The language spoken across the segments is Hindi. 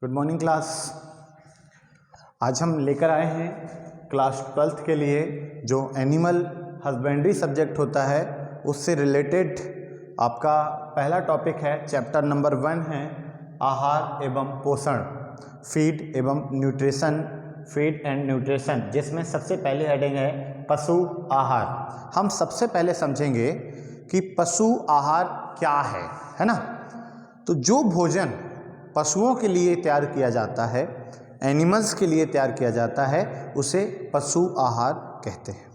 Good morning class. आज हम लेकर आए हैं क्लास 12th के लिए जो एनिमल हस्बेंड्री सब्जेक्ट होता है उससे रिलेटेड आपका पहला टॉपिक है। चैप्टर नंबर 1 है आहार एवं पोषण, फीड एवं न्यूट्रिशन, फीड एंड न्यूट्रिशन, जिसमें सबसे पहले हेडिंग है पशु आहार। हम सबसे पहले समझेंगे कि पशु आहार क्या है ना। तो जो भोजन पशुओं के लिए तैयार किया जाता है, एनिमल्स के लिए तैयार किया जाता है, उसे पशु आहार कहते हैं।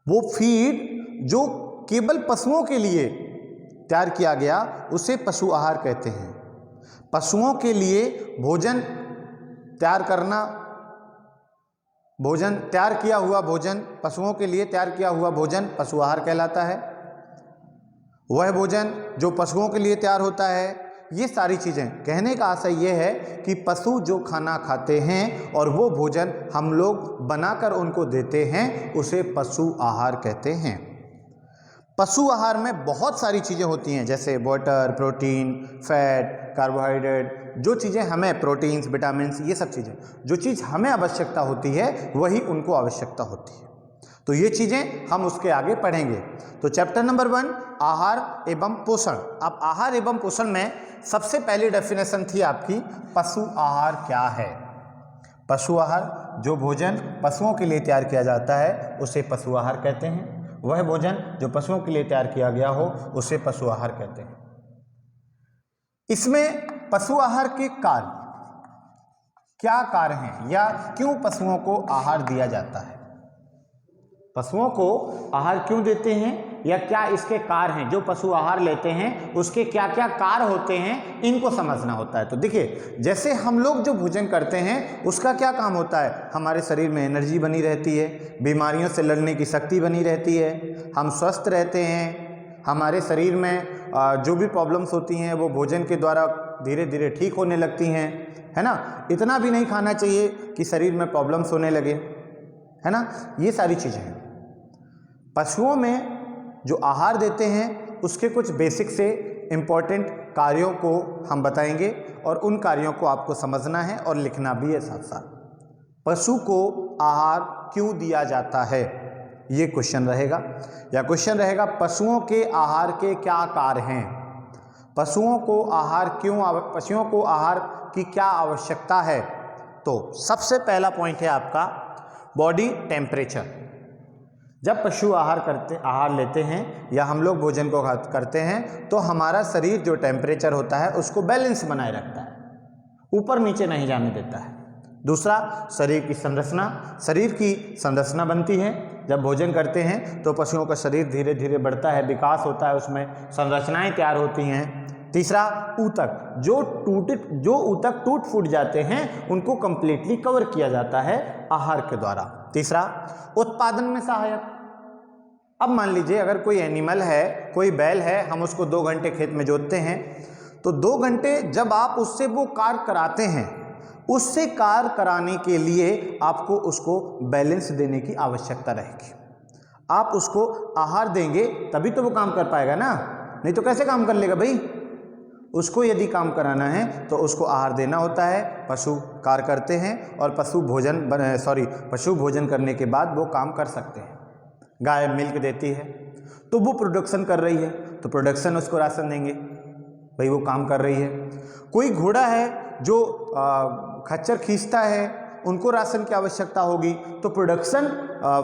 वो फीड जो केवल पशुओं के लिए तैयार किया गया उसे पशु आहार कहते हैं। पशुओं के लिए भोजन तैयार करना, भोजन तैयार किया हुआ भोजन, पशुओं के लिए तैयार किया हुआ भोजन पशु आहार कहलाता है। वह भोजन जो पशुओं के लिए तैयार होता है, ये सारी चीज़ें कहने का आशय ये है कि पशु जो खाना खाते हैं और वो भोजन हम लोग बनाकर उनको देते हैं उसे पशु आहार कहते हैं। पशु आहार में बहुत सारी चीज़ें होती हैं, जैसे वाटर, प्रोटीन, फैट, कार्बोहाइड्रेट, जो चीज़ें हमें प्रोटीन्स, विटामिन्स, ये सब चीज़ें, जो चीज़ हमें आवश्यकता होती है वही उनको आवश्यकता होती है। तो ये चीज़ें हम उसके आगे पढ़ेंगे। तो चैप्टर नंबर 1 आहार एवं पोषण। अब आहार एवं पोषण में सबसे पहली डेफिनेशन थी आपकी पशु आहार क्या है। पशु आहार जो भोजन पशुओं के लिए तैयार किया जाता है उसे पशु आहार कहते हैं। वह भोजन जो पशुओं के लिए तैयार किया गया हो उसे पशु आहार कहते हैं। इसमें पशु आहार के कार्य क्या कार्य हैं या क्यों पशुओं को आहार दिया जाता है, पशुओं को आहार क्यों देते हैं या क्या इसके कार्य हैं, जो पशु आहार लेते हैं उसके क्या क्या कार्य होते हैं, इनको समझना होता है। तो देखिए, जैसे हम लोग जो भोजन करते हैं उसका क्या काम होता है, हमारे शरीर में एनर्जी बनी रहती है, बीमारियों से लड़ने की शक्ति बनी रहती है, हम स्वस्थ रहते हैं, हमारे शरीर में जो भी प्रॉब्लम्स होती हैं वो भोजन के द्वारा धीरे धीरे ठीक होने लगती हैं, है ना। इतना भी नहीं खाना चाहिए कि शरीर में प्रॉब्लम्स होने लगे, है ना। ये सारी चीज़ें हैं। पशुओं में जो आहार देते हैं उसके कुछ बेसिक से इम्पॉर्टेंट कार्यों को हम बताएंगे और उन कार्यों को आपको समझना है और लिखना भी है साथ साथ। पशु को आहार क्यों दिया जाता है, ये क्वेश्चन रहेगा। या क्वेश्चन रहेगा पशुओं के आहार के क्या कार्य हैं, पशुओं को आहार क्यों, पशुओं को आहार की क्या आवश्यकता है। तो सबसे पहला पॉइंट है आपका बॉडी टेम्परेचर। जब पशु आहार लेते हैं या हम लोग भोजन को करते हैं तो हमारा शरीर जो टेम्परेचर होता है उसको बैलेंस बनाए रखता है, ऊपर नीचे नहीं जाने देता है। दूसरा, शरीर की संरचना, शरीर की संरचना बनती है जब भोजन करते हैं तो पशुओं का शरीर धीरे धीरे बढ़ता है, विकास होता है, उसमें संरचनाएं तैयार होती हैं। तीसरा, ऊतक, जो ऊतक टूट फूट जाते हैं उनको कंप्लीटली कवर किया जाता है आहार के द्वारा। तीसरा, उत्पादन में सहायक। अब मान लीजिए अगर कोई एनिमल है, कोई बैल है, हम उसको 2 घंटे खेत में जोतते हैं तो 2 घंटे जब आप उससे वो कार्य कराते हैं, उससे कार्य कराने के लिए आपको उसको बैलेंस देने की आवश्यकता रहेगी। आप उसको आहार देंगे तभी तो वो काम कर पाएगा ना, नहीं तो कैसे काम कर लेगा भाई। उसको यदि काम कराना है तो उसको आहार देना होता है। पशु कार्य करते हैं और पशु भोजन करने के बाद वो काम कर सकते हैं। गाय मिल्क देती है तो वो प्रोडक्शन कर रही है तो प्रोडक्शन उसको राशन देंगे, भाई वो काम कर रही है। कोई घोड़ा है जो खच्चर खींचता है, उनको राशन की आवश्यकता होगी तो प्रोडक्शन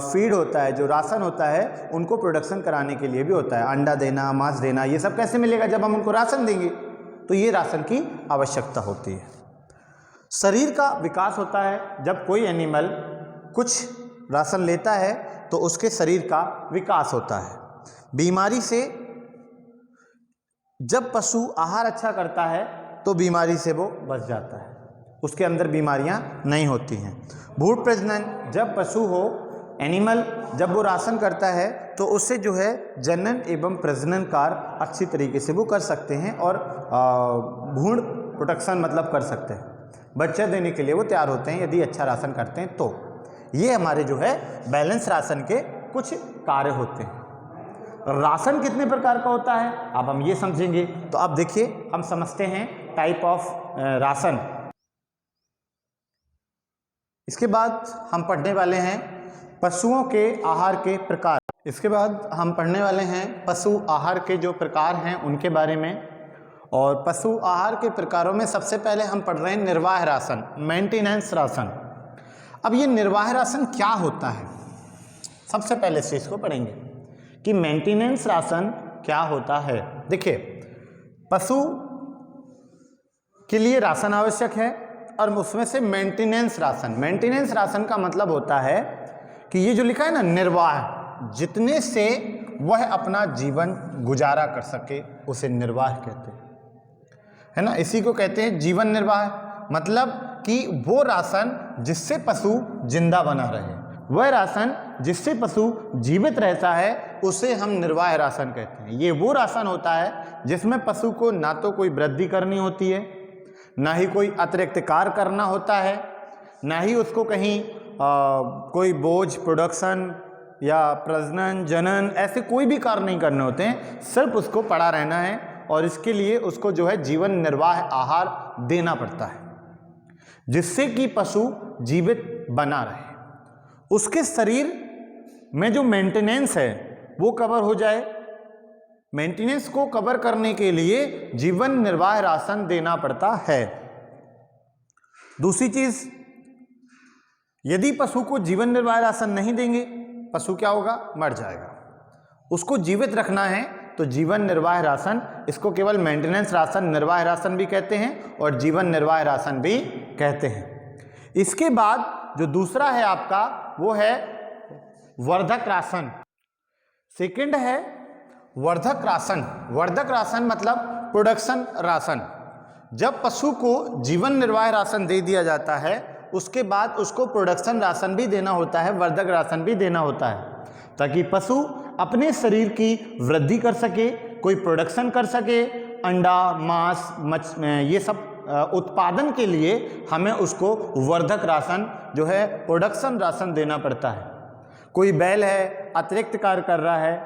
फीड होता है, जो राशन होता है उनको प्रोडक्शन कराने के लिए भी होता है। अंडा देना, मांस देना, ये सब कैसे मिलेगा जब हम उनको राशन देंगे, तो ये राशन की आवश्यकता होती है। शरीर का विकास होता है जब कोई एनिमल कुछ राशन लेता है तो उसके शरीर का विकास होता है। बीमारी से जब पशु आहार अच्छा करता है तो बीमारी से वो बच जाता है, उसके अंदर बीमारियां नहीं होती हैं। भ्रूण प्रजनन, जब पशु हो, एनिमल जब वो राशन करता है तो उससे जो है जनन एवं प्रजनन कार्य अच्छी तरीके से वो कर सकते हैं और भ्रूण प्रोडक्शन मतलब कर सकते हैं, बच्चे देने के लिए वो तैयार होते हैं यदि अच्छा राशन करते हैं तो। ये हमारे जो है बैलेंस राशन के कुछ कार्य होते हैं। राशन कितने प्रकार का होता है अब हम ये समझेंगे। तो अब देखिए, हम समझते हैं टाइप ऑफ राशन। इसके बाद हम पढ़ने वाले हैं पशुओं के आहार के प्रकार। इसके बाद हम पढ़ने वाले हैं पशु आहार के जो प्रकार हैं उनके बारे में। और पशु आहार के प्रकारों में सबसे पहले हम पढ़ रहे हैं निर्वाह राशन, मेंटेनेंस राशन। अब ये निर्वाह राशन क्या होता है, सबसे पहले इस चीज़ को पढ़ेंगे कि मेंटेनेंस राशन क्या होता है। देखिए, पशु के लिए राशन आवश्यक है और उसमें से मेंटेनेंस राशन का मतलब होता है कि ये जो लिखा है ना निर्वाह, जितने से वह अपना जीवन गुजारा कर सके उसे निर्वाह कहते हैं, है ना। इसी को कहते हैं जीवन निर्वाह, मतलब कि वो राशन जिससे पशु जिंदा बना रहे, वह राशन जिससे पशु जीवित रहता है उसे हम निर्वाह राशन कहते हैं। ये वो राशन होता है जिसमें पशु को ना तो कोई वृद्धि करनी होती है, ना ही कोई अतिरिक्त कार्य करना होता है, ना ही उसको कहीं कोई बोझ प्रोडक्शन या प्रजनन जनन ऐसे कोई भी कार्य नहीं करने होते हैं, सिर्फ उसको पड़ा रहना है और इसके लिए उसको जो है जीवन निर्वाह आहार देना पड़ता है जिससे कि पशु जीवित बना रहे, उसके शरीर में जो मेंटेनेंस है वो कवर हो जाए। मेंटेनेंस को कवर करने के लिए जीवन निर्वाह राशन देना पड़ता है। दूसरी चीज, यदि पशु को जीवन निर्वाह राशन नहीं देंगे, पशु क्या होगा, मर जाएगा। उसको जीवित रखना है तो जीवन निर्वाह राशन, इसको केवल मेंटेनेंस राशन, निर्वाह राशन भी कहते हैं और जीवन निर्वाह राशन भी कहते हैं। इसके बाद जो दूसरा है आपका वो है वर्धक राशन। सेकंड है वर्धक राशन। वर्धक राशन मतलब प्रोडक्शन राशन। जब पशु को जीवन निर्वाह राशन दे दिया जाता है उसके बाद उसको प्रोडक्शन राशन भी देना होता है, वर्धक राशन भी देना होता है, ताकि पशु अपने शरीर की वृद्धि कर सके, कोई प्रोडक्शन कर सके, अंडा मांस ये सब उत्पादन के लिए हमें उसको वर्धक राशन जो है प्रोडक्शन राशन देना पड़ता है। कोई बैल है अतिरिक्त कार्य कर रहा है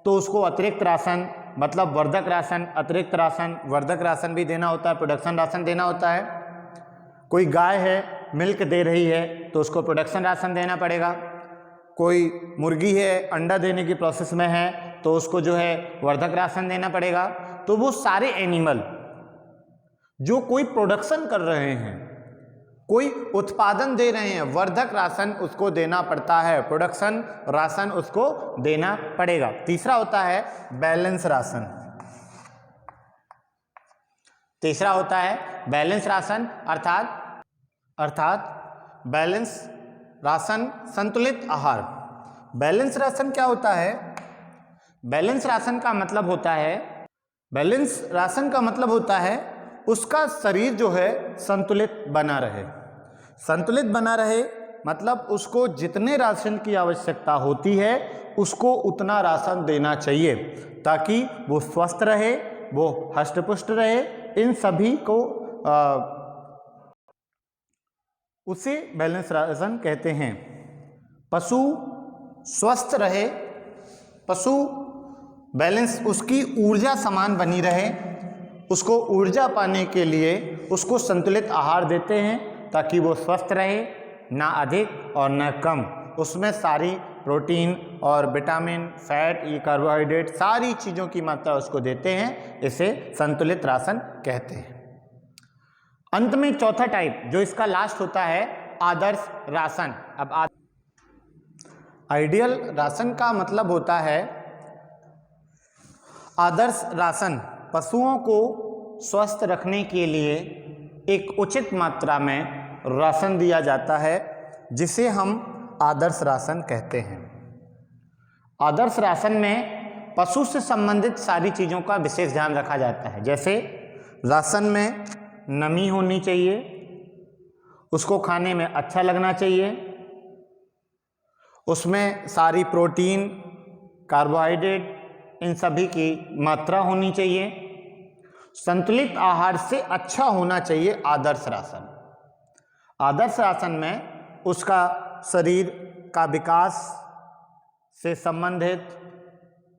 तो उसको अतिरिक्त राशन मतलब वर्धक राशन, अतिरिक्त राशन, वर्धक राशन भी देना होता है, प्रोडक्शन राशन देना होता है। कोई गाय है मिल्क दे रही है तो उसको प्रोडक्शन राशन देना पड़ेगा। कोई मुर्गी है अंडा देने की प्रोसेस में है तो उसको जो है वर्धक राशन देना पड़ेगा। तो वो सारे एनिमल जो कोई प्रोडक्शन कर रहे हैं, कोई उत्पादन दे रहे हैं, वर्धक राशन उसको देना पड़ता है, प्रोडक्शन राशन उसको देना पड़ेगा। तीसरा होता है बैलेंस राशन। तीसरा होता है बैलेंस राशन अर्थात बैलेंस राशन, संतुलित आहार। बैलेंस राशन क्या होता है? बैलेंस राशन का मतलब होता है उसका शरीर जो है संतुलित बना रहे। संतुलित बना रहे मतलब उसको जितने राशन की आवश्यकता होती है उसको उतना राशन देना चाहिए ताकि वो स्वस्थ रहे, वो हष्टपुष्ट रहे। इन सभी को उसे बैलेंस राशन कहते हैं। पशु स्वस्थ रहे, पशु बैलेंस, उसकी ऊर्जा समान बनी रहे, उसको ऊर्जा पाने के लिए उसको संतुलित आहार देते हैं ताकि वो स्वस्थ रहे, ना अधिक और ना कम। उसमें सारी प्रोटीन और विटामिन, फैट, ये कार्बोहाइड्रेट, सारी चीज़ों की मात्रा उसको देते हैं। इसे संतुलित राशन कहते हैं। अंत में चौथा टाइप जो इसका लास्ट होता है आदर्श राशन। अब आइडियल राशन का मतलब होता है आदर्श राशन। पशुओं को स्वस्थ रखने के लिए एक उचित मात्रा में राशन दिया जाता है जिसे हम आदर्श राशन कहते हैं। आदर्श राशन में पशु से संबंधित सारी चीज़ों का विशेष ध्यान रखा जाता है। जैसे राशन में नमी होनी चाहिए, उसको खाने में अच्छा लगना चाहिए, उसमें सारी प्रोटीन, कार्बोहाइड्रेट, इन सभी की मात्रा होनी चाहिए। संतुलित आहार से अच्छा होना चाहिए आदर्श राशन। आदर्श राशन में उसका शरीर का विकास से संबंधित,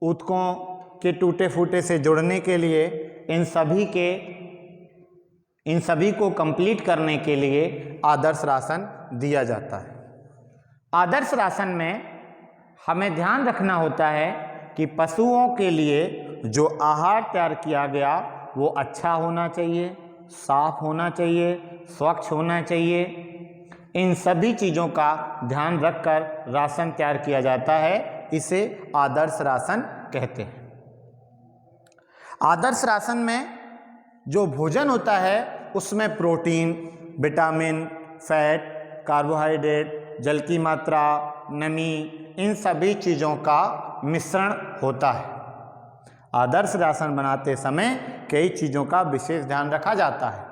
ऊतकों के टूटे फूटे से जुड़ने के लिए इन सभी के इन सभी को कंप्लीट करने के लिए आदर्श राशन दिया जाता है। आदर्श राशन में हमें ध्यान रखना होता है कि पशुओं के लिए जो आहार तैयार किया गया वो अच्छा होना चाहिए, साफ होना चाहिए, स्वच्छ होना चाहिए। इन सभी चीज़ों का ध्यान रखकर राशन तैयार किया जाता है, इसे आदर्श राशन कहते हैं। आदर्श राशन में जो भोजन होता है उसमें प्रोटीन, विटामिन, फैट, कार्बोहाइड्रेट, जल की मात्रा, नमी, इन सभी चीज़ों का मिश्रण होता है। आदर्श राशन बनाते समय कई चीज़ों का विशेष ध्यान रखा जाता है।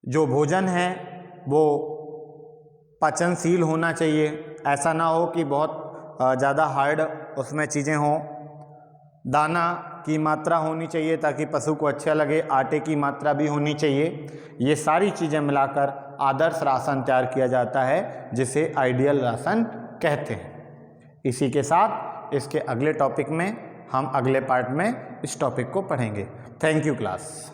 जो भोजन है वो पाचनशील होना चाहिए, ऐसा ना हो कि बहुत ज़्यादा हार्ड उसमें चीज़ें हों। दाना की मात्रा होनी चाहिए ताकि पशु को अच्छा लगे, आटे की मात्रा भी होनी चाहिए। ये सारी चीज़ें मिलाकर आदर्श राशन तैयार किया जाता है, जिसे आइडियल राशन कहते हैं। इसी के साथ इसके अगले टॉपिक में हम अगले पार्ट में इस टॉपिक को पढ़ेंगे। Thank you class.